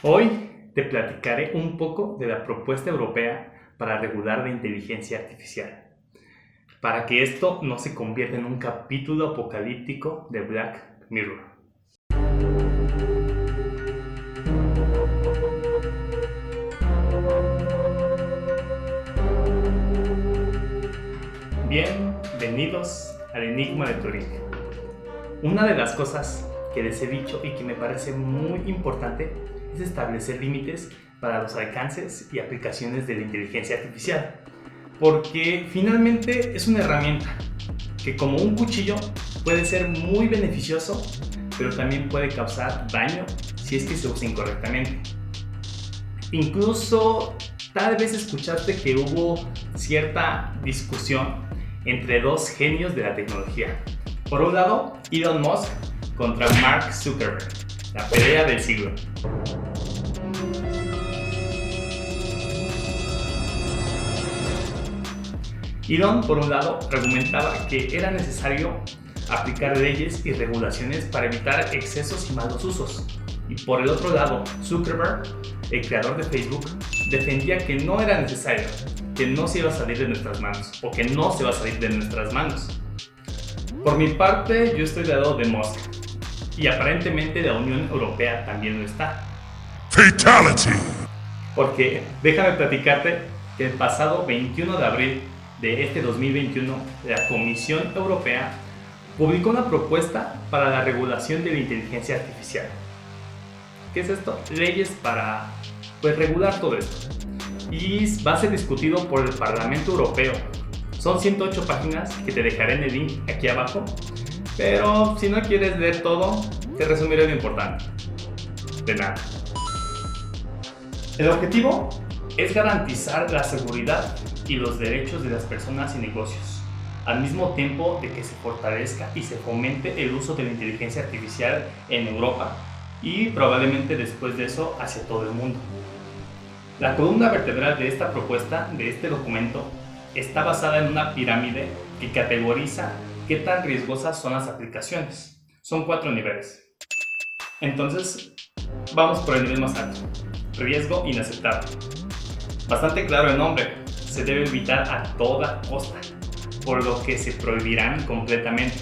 Hoy te platicaré un poco de la propuesta europea para regular la inteligencia artificial, para que esto no se convierta en un capítulo apocalíptico de Black Mirror. Bienvenidos al Enigma de Turing. Una de las cosas que les he dicho y que me parece muy importante es establecer límites para los alcances y aplicaciones de la inteligencia artificial, porque finalmente es una herramienta que, como un cuchillo, puede ser muy beneficioso, pero también puede causar daño si es que se usa incorrectamente. Incluso tal vez escuchaste que hubo cierta discusión entre dos genios de la tecnología. Por un lado, Elon Musk contra Mark Zuckerberg, la pelea del siglo. Elon, por un lado, argumentaba que era necesario aplicar leyes y regulaciones para evitar excesos y malos usos. Y por el otro lado, Zuckerberg, el creador de Facebook, defendía que no era necesario, que no se iba a salir de nuestras manos, o que no se va a salir de nuestras manos. Por mi parte, yo estoy del lado de Musk, y aparentemente la Unión Europea también lo está. Fatality. Porque déjame platicarte que el pasado 21 de abril de este 2021, la Comisión Europea publicó una propuesta para la regulación de la inteligencia artificial. ¿Qué es esto? Leyes para regular todo esto. Y va a ser discutido por el Parlamento Europeo. Son 108 páginas que te dejaré en el link aquí abajo. Pero si no quieres leer todo, te resumiré lo importante. De nada. El objetivo es garantizar la seguridad y los derechos de las personas y negocios, al mismo tiempo de que se fortalezca y se fomente el uso de la inteligencia artificial en Europa y probablemente después de eso hacia todo el mundo. La columna vertebral de esta propuesta, de este documento, está basada en una pirámide que categoriza qué tan riesgosas son las aplicaciones. Son 4 niveles. Entonces, vamos por el nivel más alto. Riesgo inaceptable. Bastante claro el nombre. Se debe evitar a toda costa, por lo que se prohibirán completamente.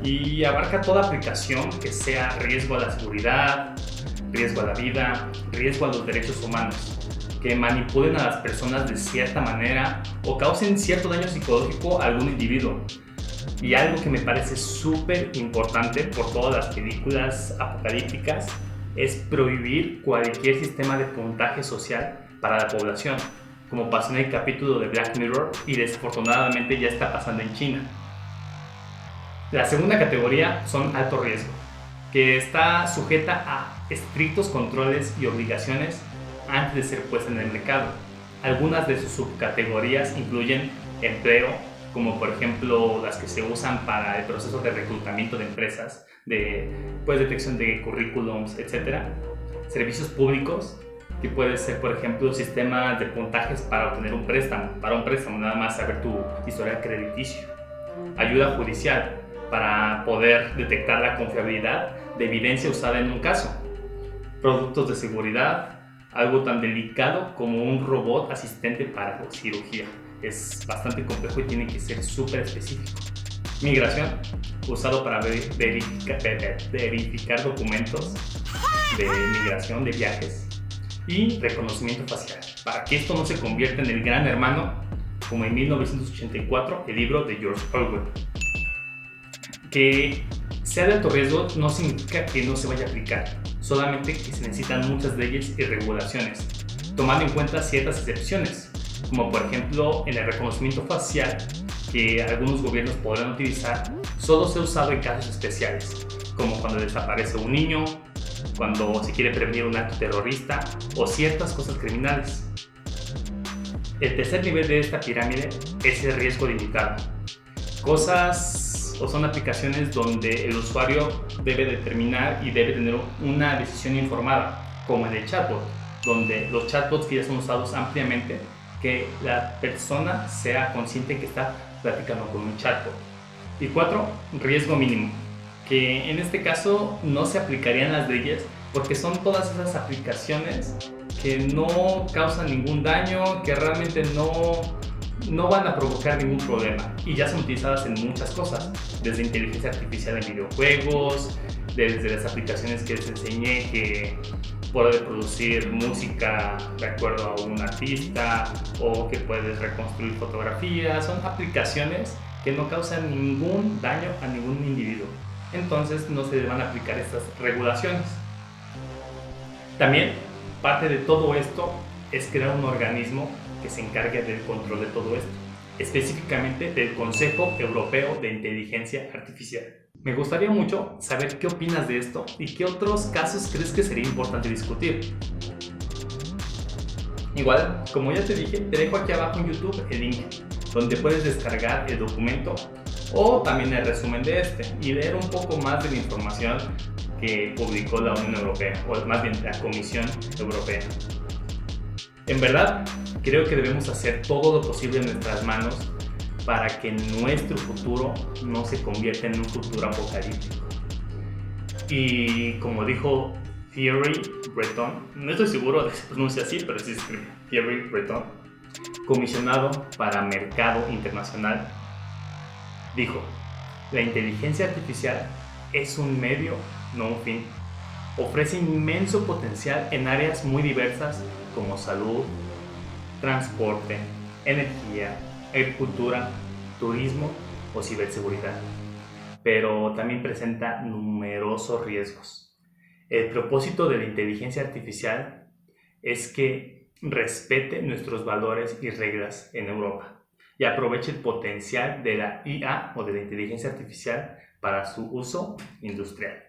Y abarca toda aplicación que sea riesgo a la seguridad, riesgo a la vida, riesgo a los derechos humanos, que manipulen a las personas de cierta manera o causen cierto daño psicológico a algún individuo. Y algo que me parece súper importante por todas las películas apocalípticas es prohibir cualquier sistema de puntaje social para la población, como pasó en el capítulo de Black Mirror y desafortunadamente ya está pasando en China. La segunda categoría son alto riesgo, que está sujeta a estrictos controles y obligaciones antes de ser puesta en el mercado. Algunas de sus subcategorías incluyen empleo, como por ejemplo las que se usan para el proceso de reclutamiento de empresas, de detección de currículums, etc. Servicios públicos, que puede ser por ejemplo sistemas de puntajes para obtener un préstamo, nada más saber tu historial crediticio. Ayuda judicial, para poder detectar la confiabilidad de evidencia usada en un caso. Productos de seguridad, algo tan delicado como un robot asistente para cirugía. Es bastante complejo y tiene que ser súper específico. Migración, usado para verificar documentos de migración, de viajes. Y reconocimiento facial, para que esto no se convierta en el gran hermano, como en 1984, el libro de George Orwell. Que sea de alto riesgo no significa que no se vaya a aplicar, solamente que se necesitan muchas leyes y regulaciones, tomando en cuenta ciertas excepciones, como por ejemplo en el reconocimiento facial, que algunos gobiernos podrán utilizar, solo se ha usado en casos especiales, como cuando desaparece un niño, cuando se quiere prevenir un acto terrorista o ciertas cosas criminales. El tercer nivel de esta pirámide es el riesgo limitado. Son aplicaciones donde el usuario debe determinar y debe tener una decisión informada, como en el chatbot, donde los chatbots que ya son usados ampliamente, que la persona sea consciente que está platicando con un chatbot. Y 4, riesgo mínimo, que en este caso no se aplicarían las leyes porque son todas esas aplicaciones que no causan ningún daño, que realmente no van a provocar ningún problema y ya son utilizadas en muchas cosas, desde inteligencia artificial en videojuegos, desde las aplicaciones que les enseñé que puede producir música de acuerdo a un artista o que puedes reconstruir fotografías. Son aplicaciones que no causan ningún daño a ningún individuo, entonces no se van a aplicar estas regulaciones. También parte de todo esto es crear un organismo que se encargue del control de todo esto, específicamente del Consejo Europeo de Inteligencia Artificial. Me gustaría mucho saber qué opinas de esto y qué otros casos crees que sería importante discutir. Igual, como ya te dije, te dejo aquí abajo en YouTube el link donde puedes descargar el documento o también el resumen de este y leer un poco más de la información que publicó la Unión Europea, o más bien la Comisión Europea. En verdad, creo que debemos hacer todo lo posible en nuestras manos para que nuestro futuro no se convierta en un futuro apocalíptico. Y como dijo Thierry Breton, no estoy seguro de que se pronuncia así, pero sí se escribe Thierry Breton, comisionado para Mercado Internacional, dijo: la inteligencia artificial es un medio, no un fin. Ofrece inmenso potencial en áreas muy diversas como salud, transporte, energía, agricultura, turismo o ciberseguridad, pero también presenta numerosos riesgos. El propósito de la inteligencia artificial es que respete nuestros valores y reglas en Europa y aproveche el potencial de la IA o de la inteligencia artificial para su uso industrial.